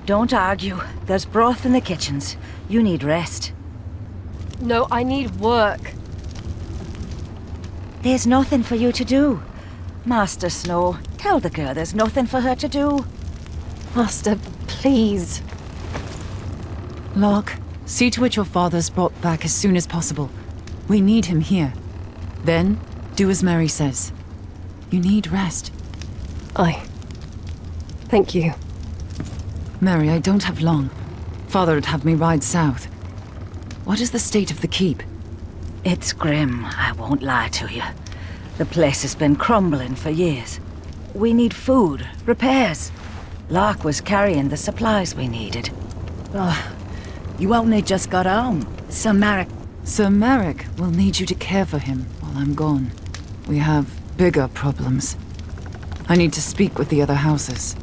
Don't argue. There's broth in the kitchens. You need rest. No, I need work. There's nothing for you to do. Master Snow, tell the girl there's nothing for her to do. Master, please. Lark, see to it your father's brought back as soon as possible. We need him here. Then, do as Mary says. You need rest. Aye. Thank you. Mary, I don't have long. Father would have me ride south. What is the state of the keep? It's grim, I won't lie to you. The place has been crumbling for years. We need food, repairs. Lark was carrying the supplies we needed. You only just got home. Sir Marek. Sir Marek will need you to care for him while I'm gone. We have bigger problems. I need to speak with the other houses.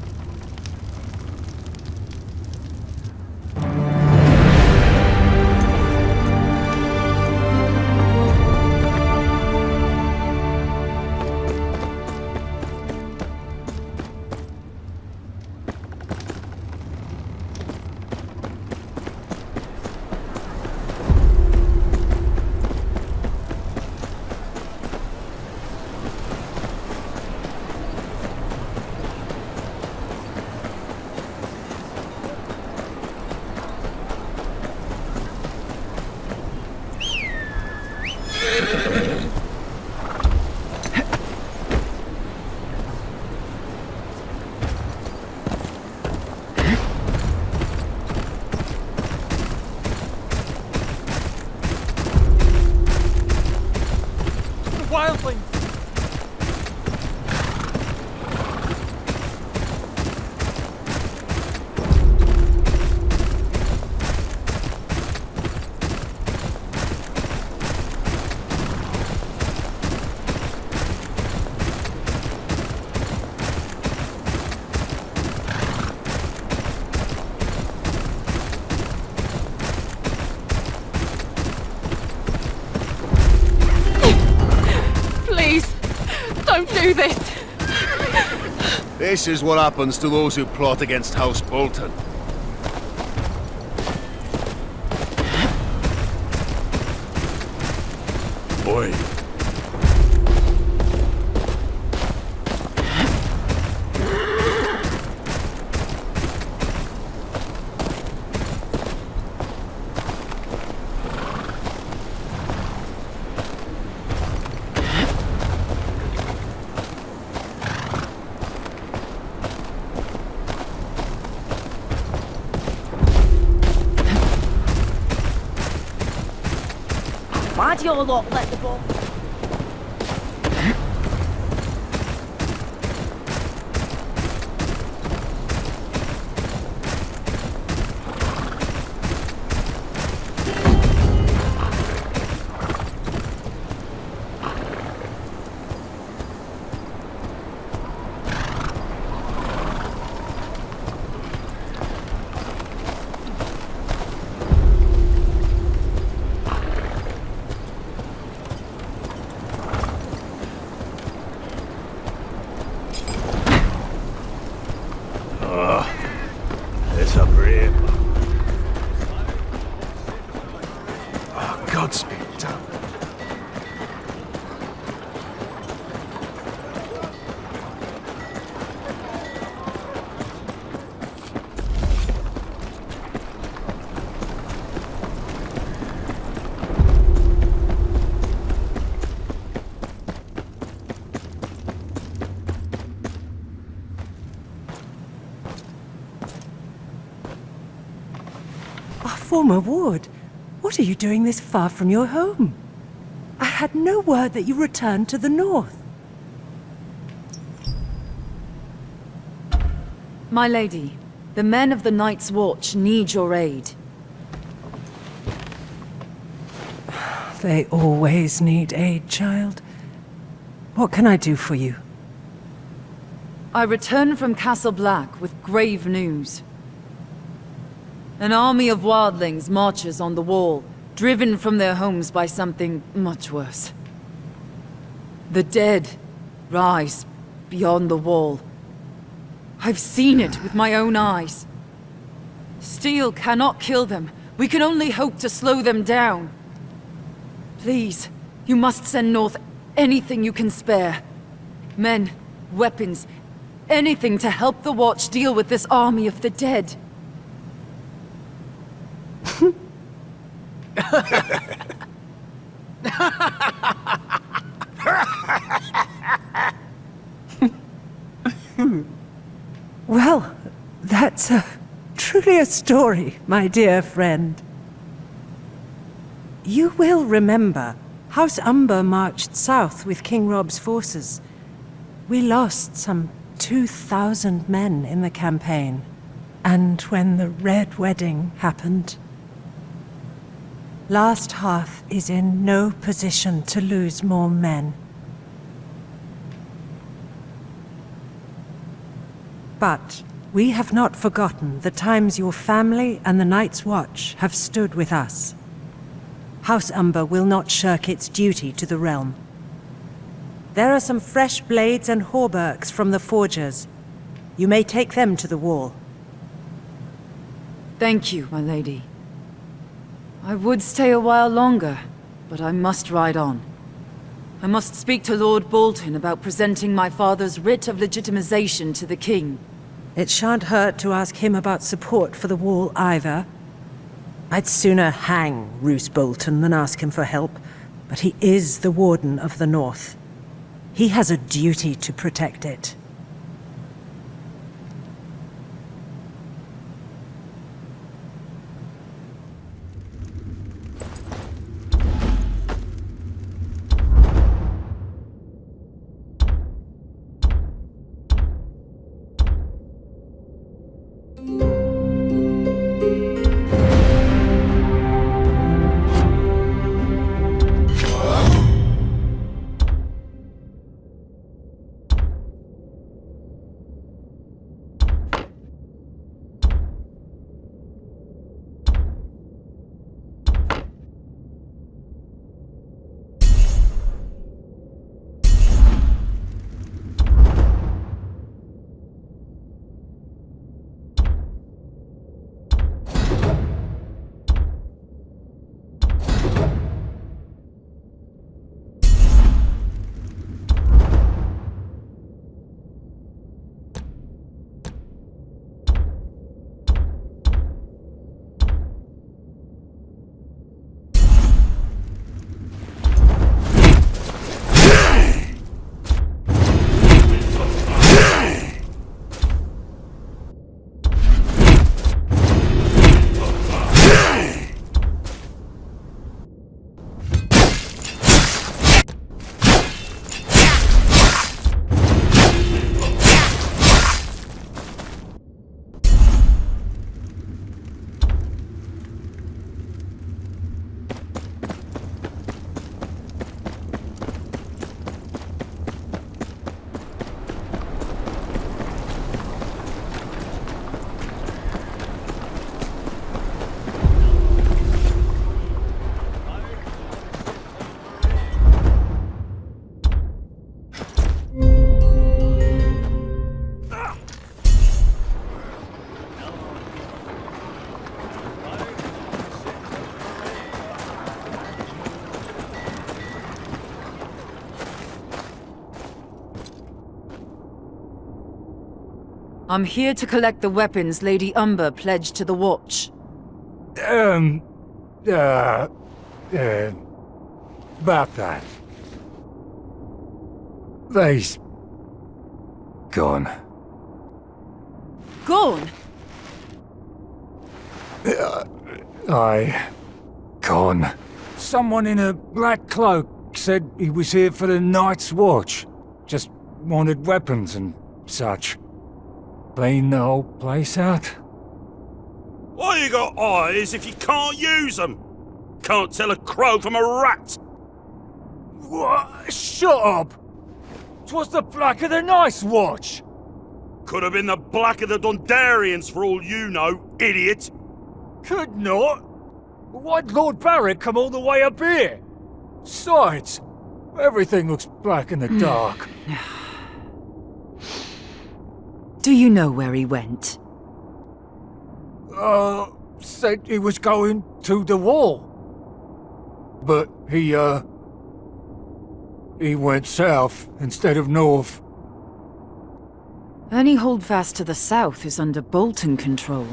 Wildlings! Don't do this! This is what happens to those who plot against House Bolton. Oi. Why do your lot let the ball... It's a brave. Oh, Godspeed, Tom. Former ward, what are you doing this far from your home? I had no word that you returned to the north. My lady, the men of the Night's Watch need your aid. They always need aid, child. What can I do for you? I return from Castle Black with grave news. An army of wildlings marches on the wall, driven from their homes by something much worse. The dead rise beyond the wall. I've seen it with my own eyes. Steel cannot kill them. We can only hope to slow them down. Please, you must send north anything you can spare. Men, weapons, anything to help the Watch deal with this army of the dead. Well, that's truly a story, my dear friend. You will remember, House Umber marched south with King Rob's forces. We lost some 2,000 men in the campaign. And when the Red Wedding happened, Last Hearth is in no position to lose more men. But we have not forgotten the times your family and the Night's Watch have stood with us. House Umber will not shirk its duty to the realm. There are some fresh blades and hauberks from the forgers. You may take them to the wall. Thank you, my lady. I would stay a while longer, but I must ride on. I must speak to Lord Bolton about presenting my father's writ of legitimization to the king. It shan't hurt to ask him about support for the wall either. I'd sooner hang Roose Bolton than ask him for help, but he is the Warden of the North. He has a duty to protect it. I'm here to collect the weapons Lady Umber pledged to the Watch. About that. They's gone. Gone? Gone. Someone in a black cloak said he was here for the Night's Watch. Just wanted weapons and such. Clean the whole place out. Why you got eyes if you can't use them? Can't tell a crow from a rat. What? Shut up! 'Twas the Black of the Night's Watch! Could have been the Black of the Dundarians for all you know, idiot. Could not? Why'd Lord Barrett come all the way up here? Besides, everything looks black in the dark. Do you know where he went? said he was going to the wall. But he went south instead of north. Any holdfast to the south is under Bolton control.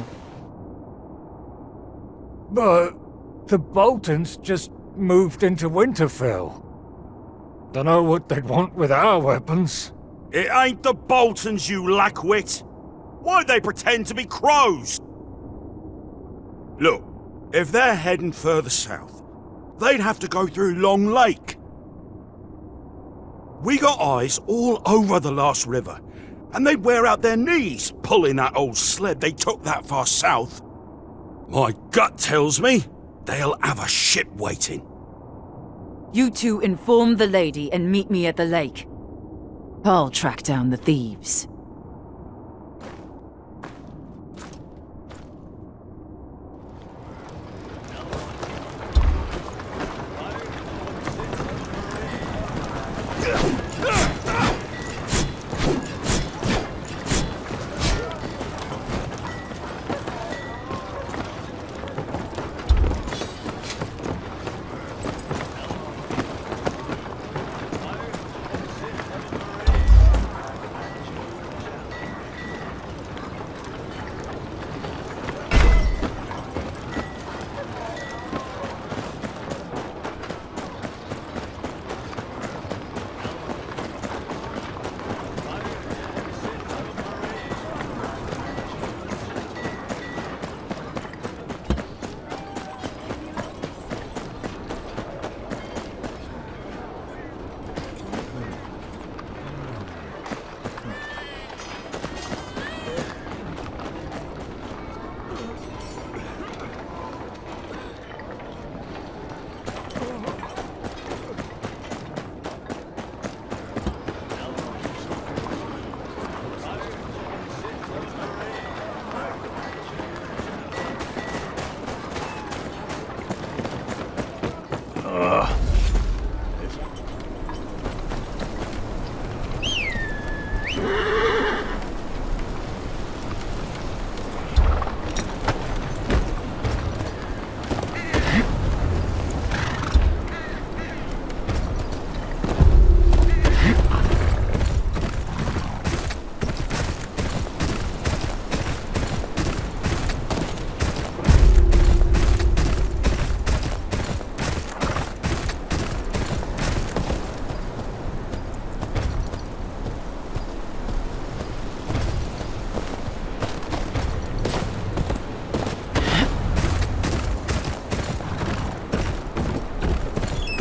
But the Boltons just moved into Winterfell. Dunno what they'd want with our weapons. It ain't the Boltons, you lackwit. Why'd they pretend to be crows? Look, if they're heading further south, they'd have to go through Long Lake. We got eyes all over the last river, and they'd wear out their knees pulling that old sled they took that far south. My gut tells me they'll have a ship waiting. You two inform the lady and meet me at the lake. I'll track down the thieves.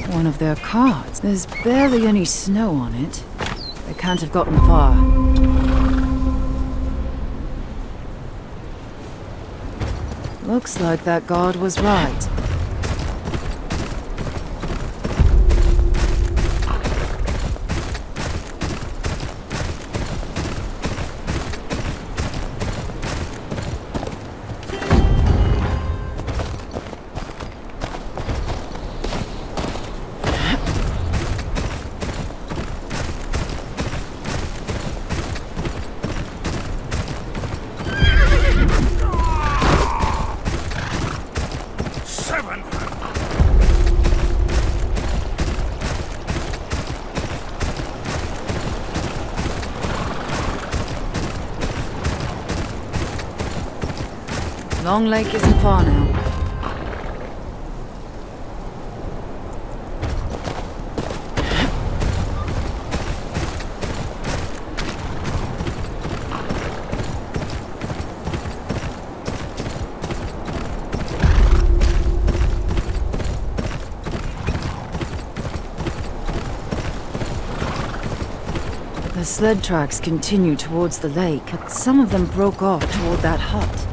One of their carts. There's barely any snow on it. They can't have gotten far. Looks like that guard was right. Long Lake isn't far now. The sled tracks continue towards the lake, but some of them broke off toward that hut.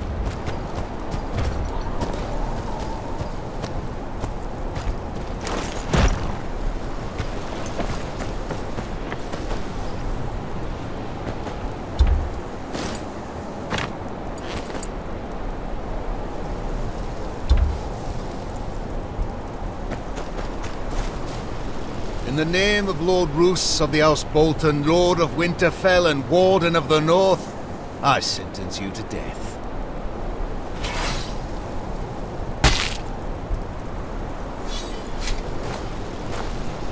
In the name of Lord Roose of the House Bolton, Lord of Winterfell and Warden of the North, I sentence you to death.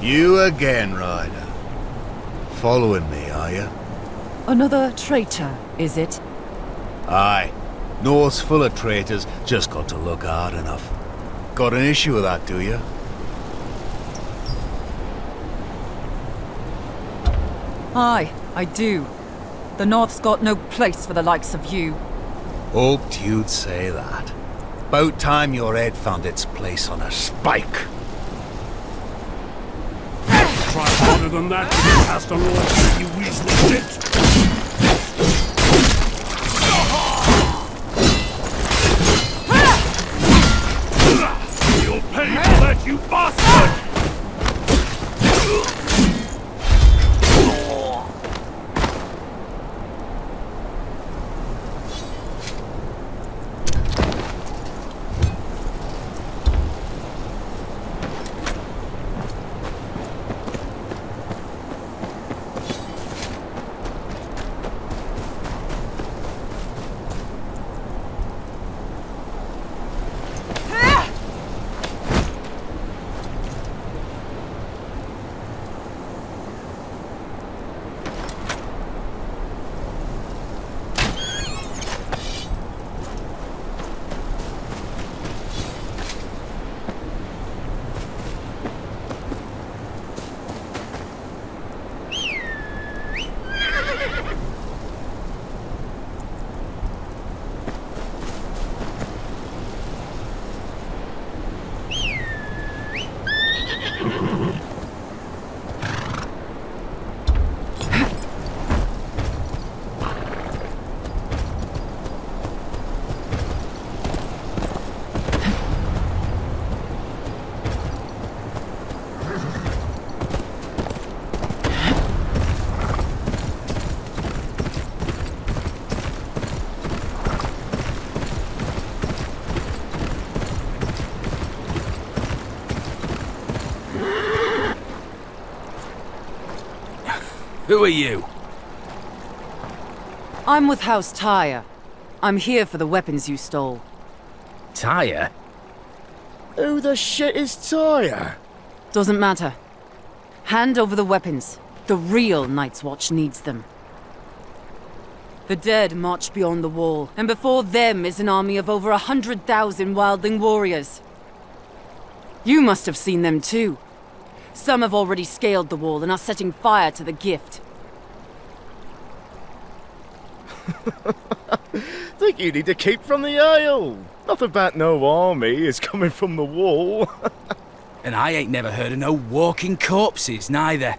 You again, Ryder. Following me, are you? Another traitor, is it? Aye. North's full of traitors, just got to look hard enough. Got an issue with that, do you? Aye, I do. The North's got no place for the likes of you. Hoped you'd say that. About time your head found its place on a spike. Try harder than that to get past on Lord, you weaselly shit! You'll pay for that, you bastard! Who are you? I'm with House Tyre. I'm here for the weapons you stole. Tyre? Who the shit is Tyre? Doesn't matter. Hand over the weapons. The real Night's Watch needs them. The dead march beyond the wall, and before them is an army of over 100,000 wildling warriors. You must have seen them too. Some have already scaled the wall and are setting fire to the gift. Think you need to keep from the ale. Nothing about no army is coming from the wall. And I ain't never heard of no walking corpses, neither.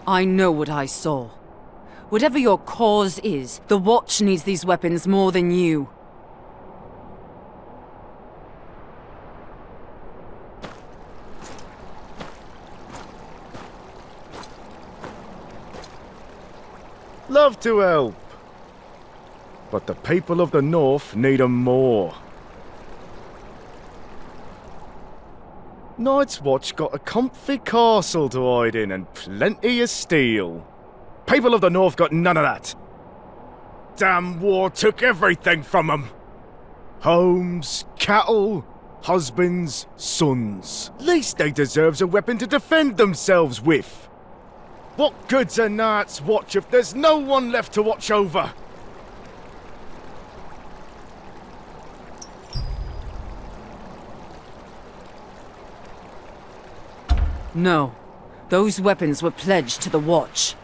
I know what I saw. Whatever your cause is, the Watch needs these weapons more than you. Love to help. But the people of the North need 'em more. Night's Watch got a comfy castle to hide in and plenty of steel. People of the North got none of that. Damn war took everything from 'em. Homes, cattle, husbands, sons. Least they deserves a weapon to defend themselves with. What good's a Night's Watch if there's no one left to watch over? No. Those weapons were pledged to the Watch.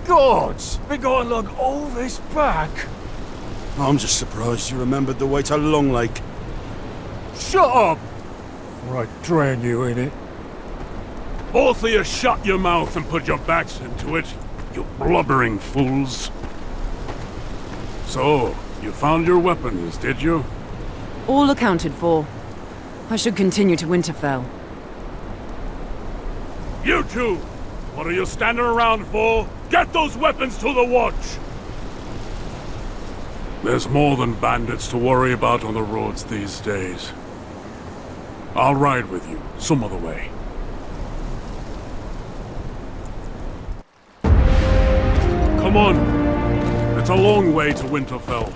Gods! We gotta lug all this back! I'm just surprised you remembered the way to Long Lake. Shut up! Or I drown you in it. Both of you shut your mouth and put your backs into it, you blubbering fools. So, you found your weapons, did you? All accounted for. I should continue to Winterfell. You two! What are you standing around for? Get those weapons to the Watch! There's more than bandits to worry about on the roads these days. I'll ride with you, some other way. Come on! It's a long way to Winterfell.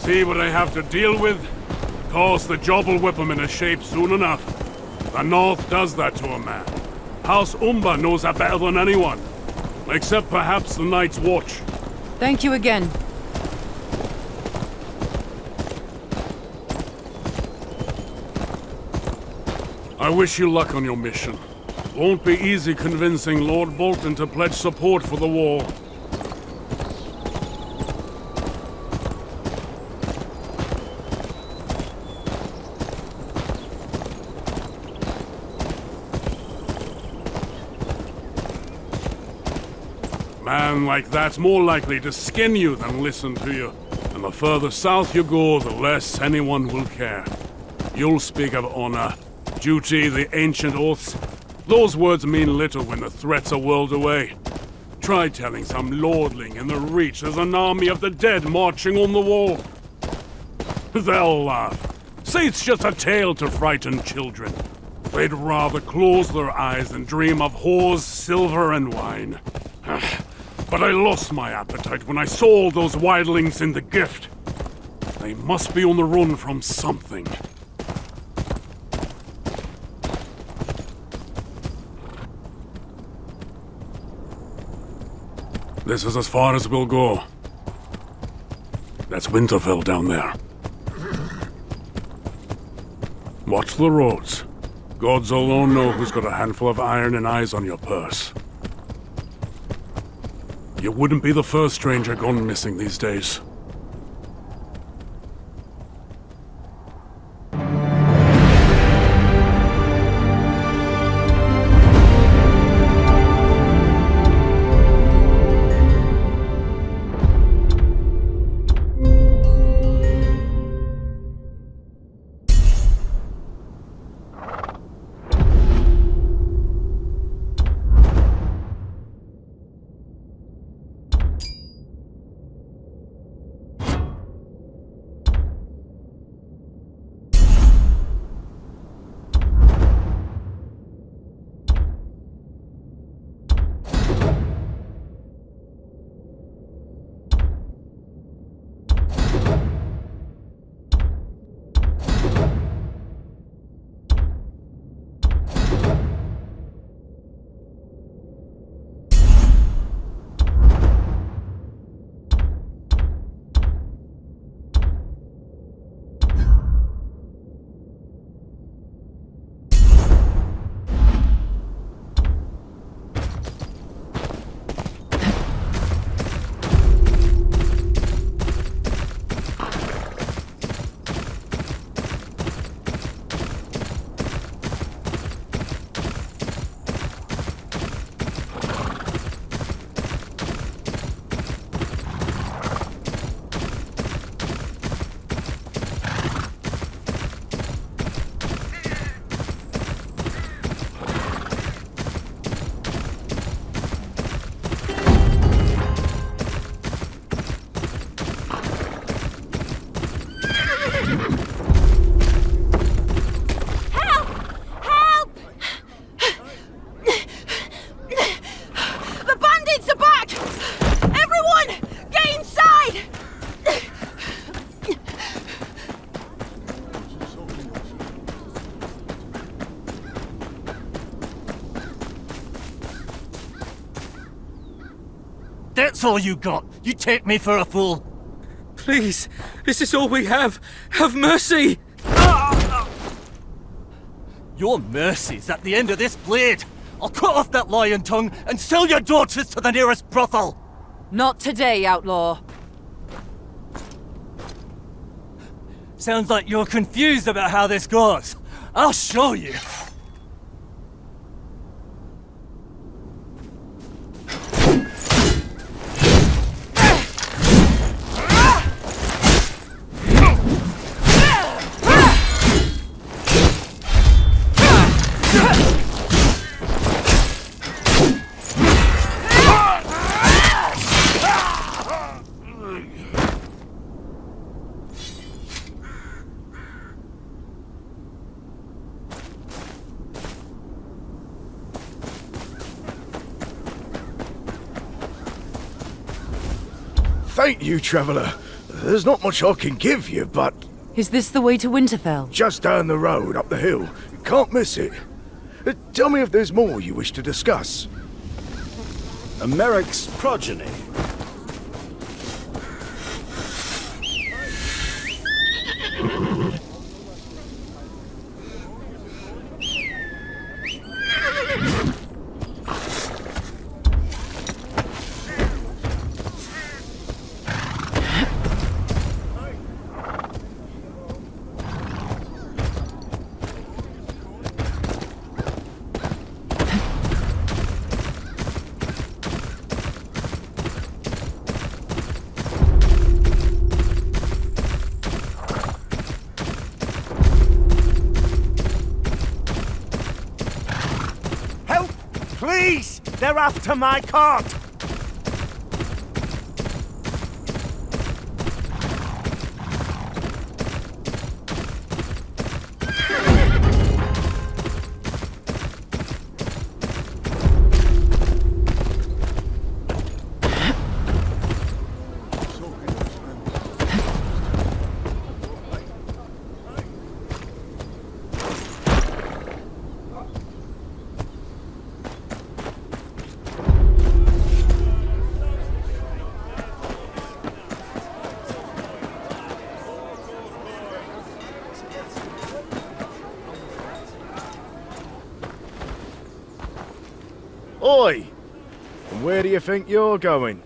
See what I have to deal with? Of course, the job will whip him into shape soon enough. The North does that to a man. House Umber knows that better than anyone. Except perhaps the Night's Watch. Thank you again. I wish you luck on your mission. Won't be easy convincing Lord Bolton to pledge support for the war. Man like that's more likely to skin you than listen to you. And the further south you go, the less anyone will care. You'll speak of honor, duty, the ancient oaths. Those words mean little when the threat's a world away. Try telling some lordling in the Reach there's an army of the dead marching on the wall. They'll laugh. Say it's just a tale to frighten children. They'd rather close their eyes than dream of whores, silver, and wine. But I lost my appetite when I saw all those wildlings in the gift. They must be on the run from something. This is as far as we'll go. That's Winterfell down there. Watch the roads. Gods alone know who's got a handful of iron and eyes on your purse. You wouldn't be the first stranger gone missing these days. That's all you got. You take me for a fool. Please, this is all we have. Have mercy! Your mercy's at the end of this blade. I'll cut off that lion tongue and sell your daughters to the nearest brothel. Not today, outlaw. Sounds like you're confused about how this goes. I'll show you. Thank you, traveller. There's not much I can give you, but... Is this the way to Winterfell? Just down the road, up the hill. You can't miss it. Tell me if there's more you wish to discuss. A Merrick's progeny. Please! They're after my cart! Oi! And where do you think you're going?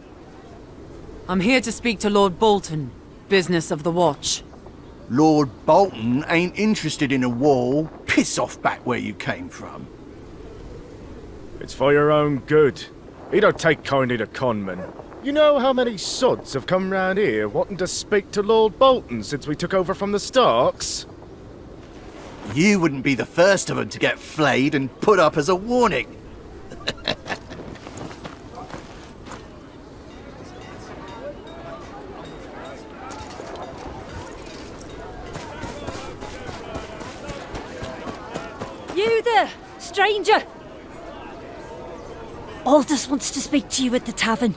I'm here to speak to Lord Bolton. Business of the Watch. Lord Bolton ain't interested in a wall. Piss off back where you came from. It's for your own good. He don't take kindly to conmen. You know how many sods have come round here wanting to speak to Lord Bolton since we took over from the Starks? You wouldn't be the first of them to get flayed and put up as a warning. You there, stranger! Aldous wants to speak to you at the tavern.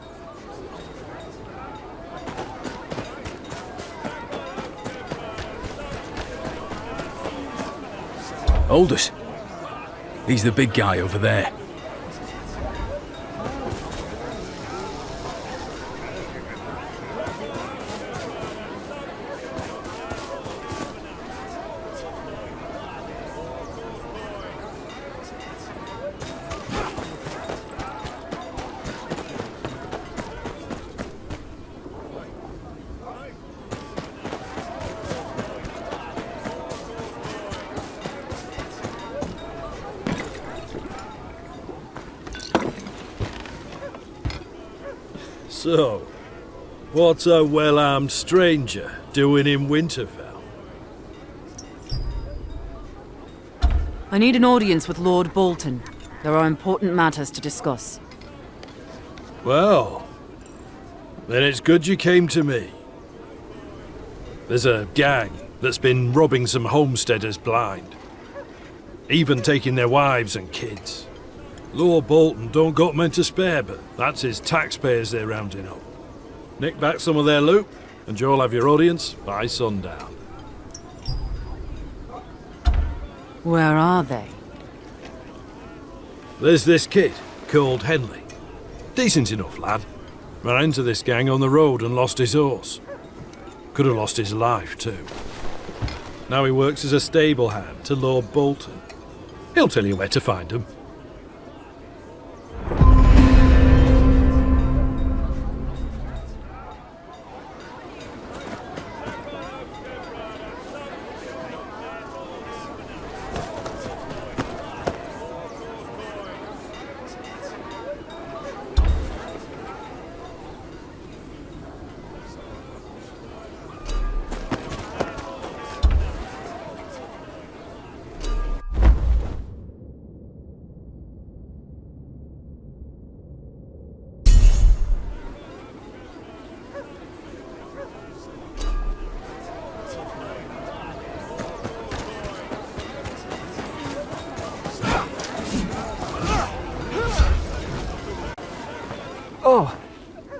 Aldous. He's the big guy over there. So, what's a well-armed stranger doing in Winterfell? I need an audience with Lord Bolton. There are important matters to discuss. Well, then it's good you came to me. There's a gang that's been robbing some homesteaders blind. Even taking their wives and kids. Lord Bolton don't got men to spare, but that's his taxpayers they're rounding up. Nick back some of their loot, and you'll have your audience by sundown. Where are they? There's this kid, called Henley. Decent enough lad. Ran into this gang on the road and lost his horse. Could have lost his life too. Now he works as a stable hand to Lord Bolton. He'll tell you where to find him. Oh,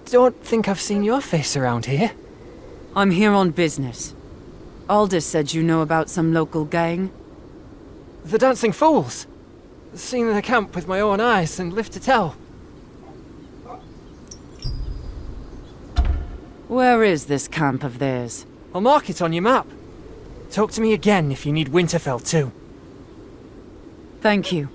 don't think I've seen your face around here. I'm here on business. Aldous said you know about some local gang. The Dancing Fools. Seen the camp with my own eyes and live to tell. Where is this camp of theirs? I'll mark it on your map. Talk to me again if you need Winterfell too. Thank you.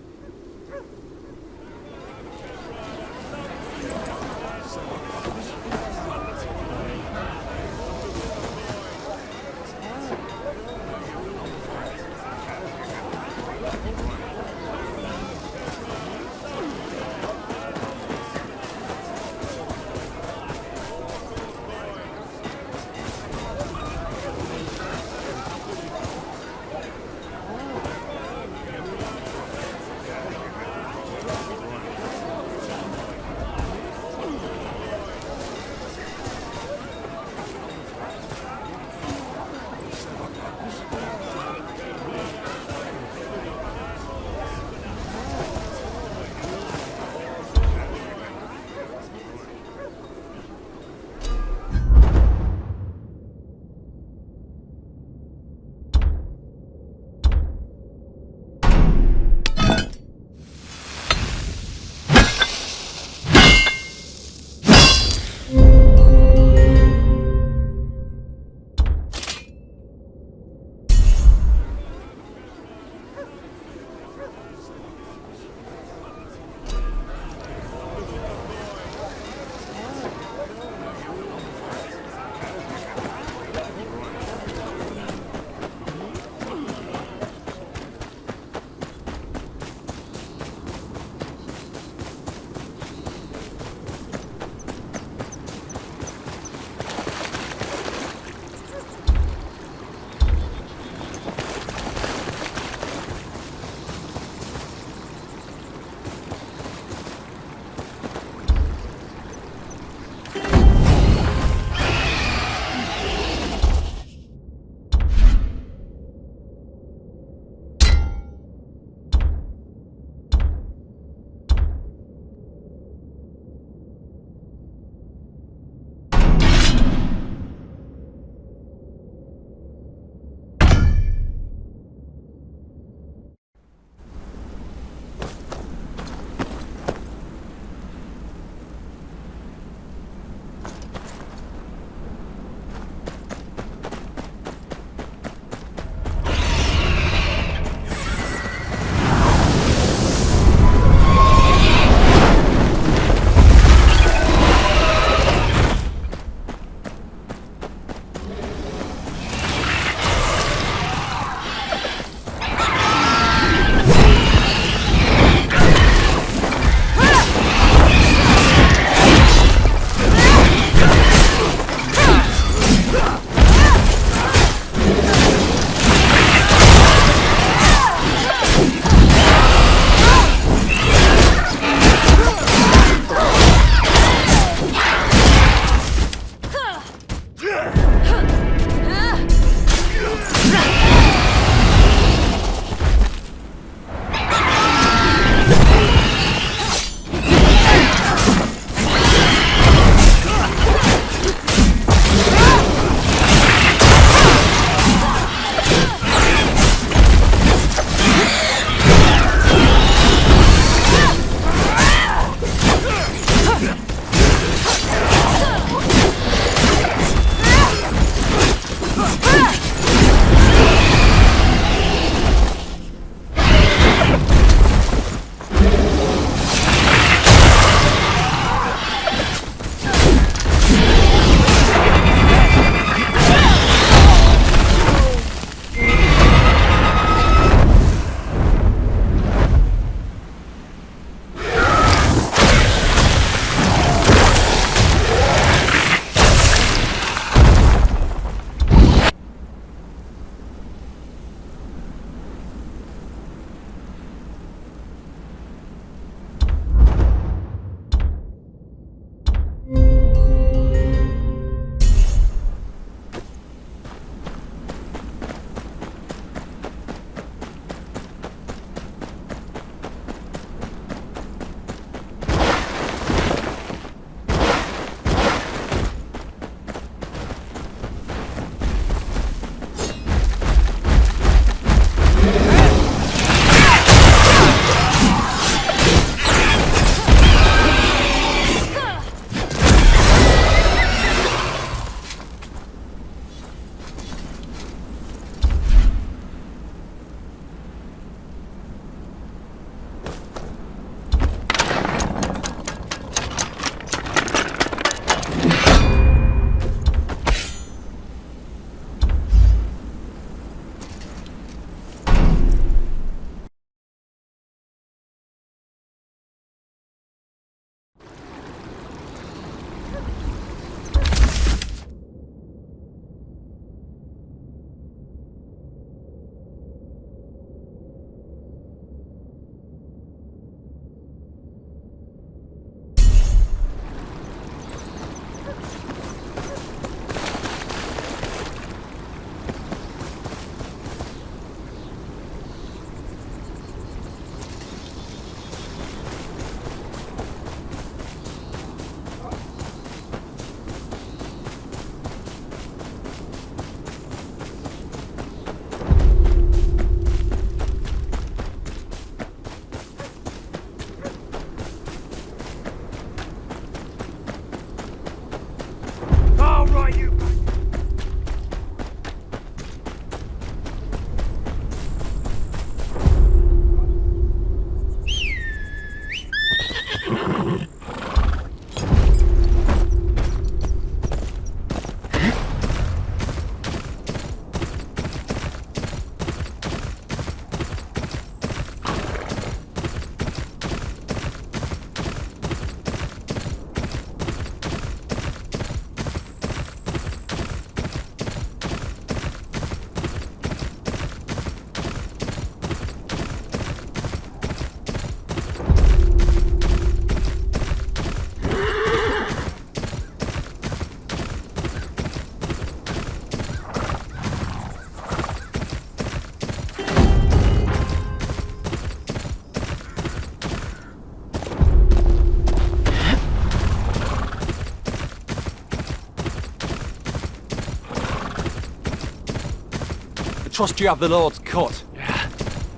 Trust you have the Lord's cut.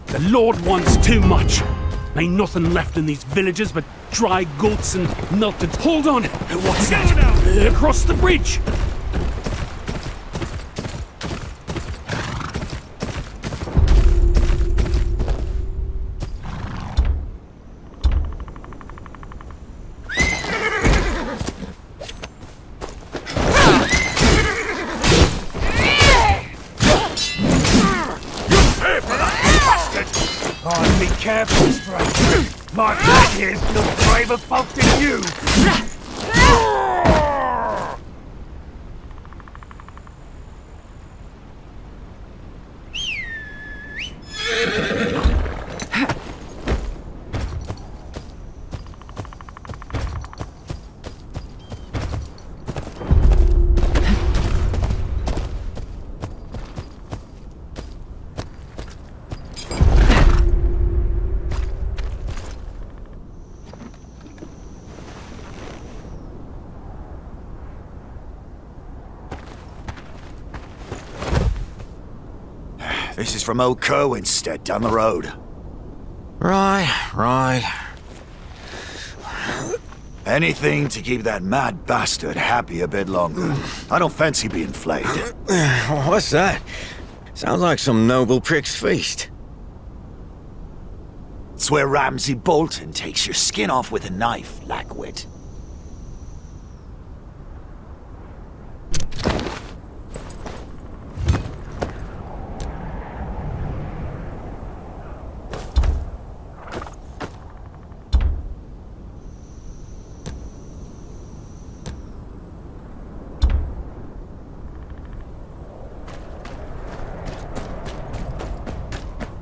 The Lord wants too much. Ain't nothing left in these villages but dry goats and melted... Hold on! What's that? Across the bridge! Oh, be careful, stranger. My friend here's no braver folk than you. This is from old Kerwinstead down the road. Right. Anything to keep that mad bastard happy a bit longer. I don't fancy being flayed. What's that? Sounds like some noble prick's feast. It's where Ramsay Bolton takes your skin off with a knife, lackwit.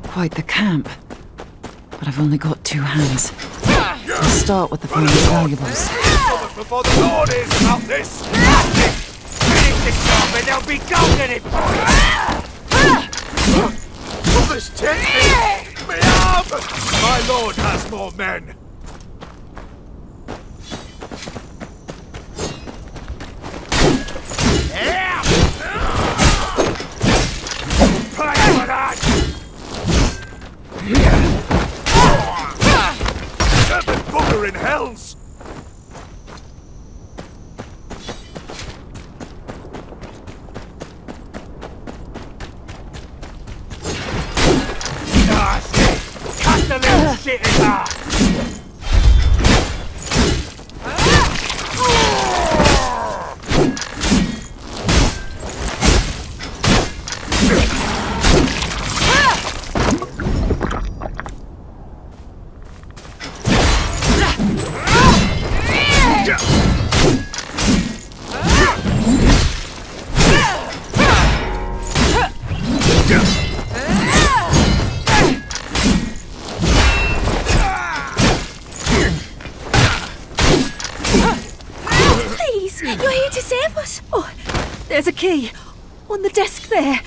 Quite the camp. But I've only got 2 hands. I'll start with the finest valuables. Before the Lord is about this! Finish this job and there'll be gold in it for this tent me up! My lord has more men! Pray for that! Seven booger in hells! Nasty! Cut the little shit in half! There's a key. On the desk there.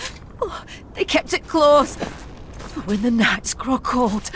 Oh, they kept it closed. For when the nights grow cold.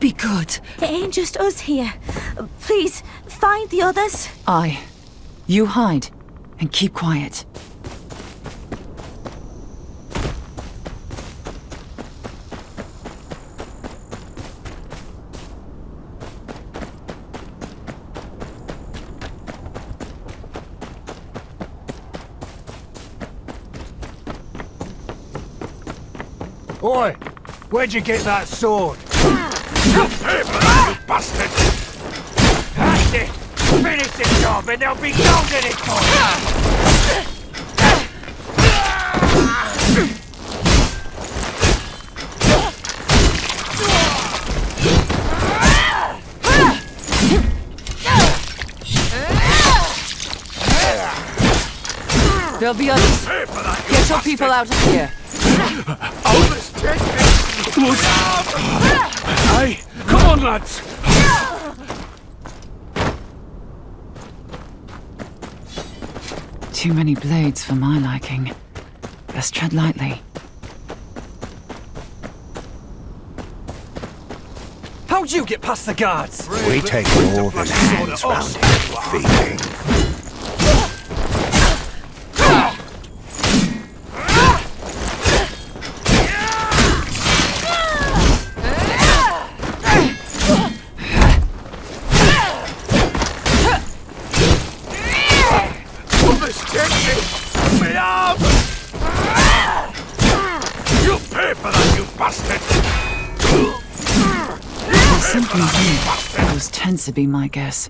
be good. It ain't just us here. Please, find the others. You hide and keep quiet. Oi! Where'd you get that sword? You pay for that, you bastard! That's it! Finish the job and there'll be gold in it for you! There'll be others. Get your people out of here. Hey, come on, lads! Too many blades for my liking. Best tread lightly. How'd you get past the guards? We take more than hands round here, thieving. You pay for that, you bastard! There's something here. Those tend to be my guess.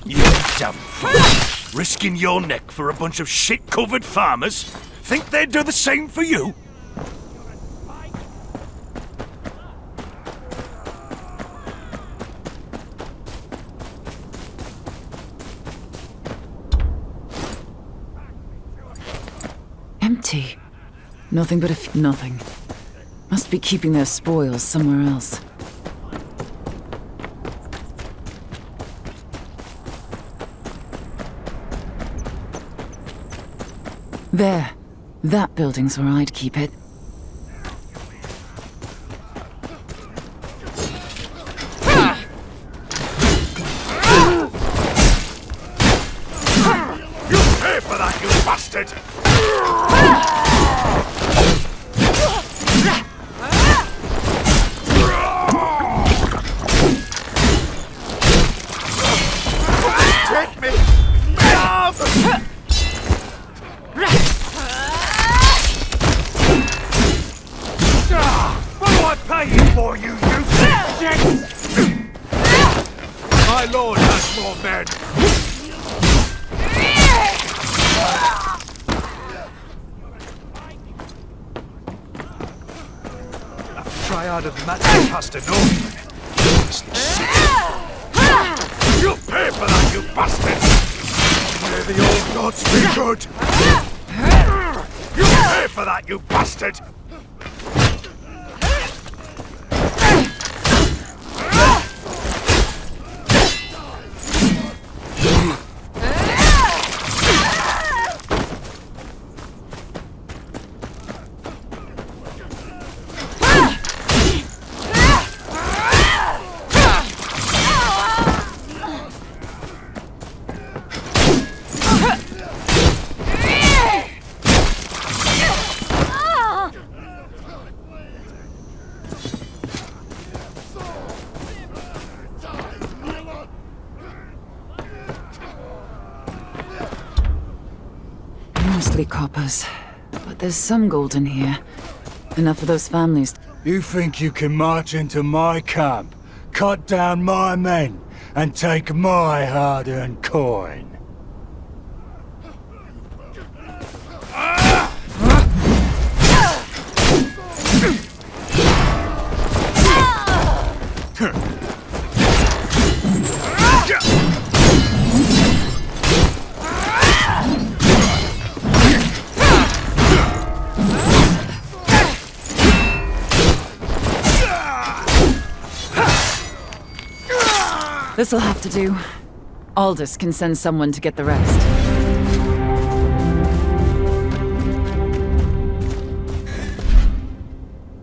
You damn fool! Risking your neck for a bunch of shit-covered farmers? Think they'd do the same for you? Empty. Nothing but nothing. Must be keeping their spoils somewhere else. There. That building's where I'd keep it. You pay for that, you bastard! Take me! What do I pay you for, you shit? My lord has more men! Triad of magic past a Northman. You pay for that, you bastards! May the old gods be good! You pay for that, you bastard! Mostly coppers. But there's some gold in here. Enough for those families. You think you can march into my camp, cut down my men, and take my hard-earned coin? This'll have to do. Aldous can send someone to get the rest.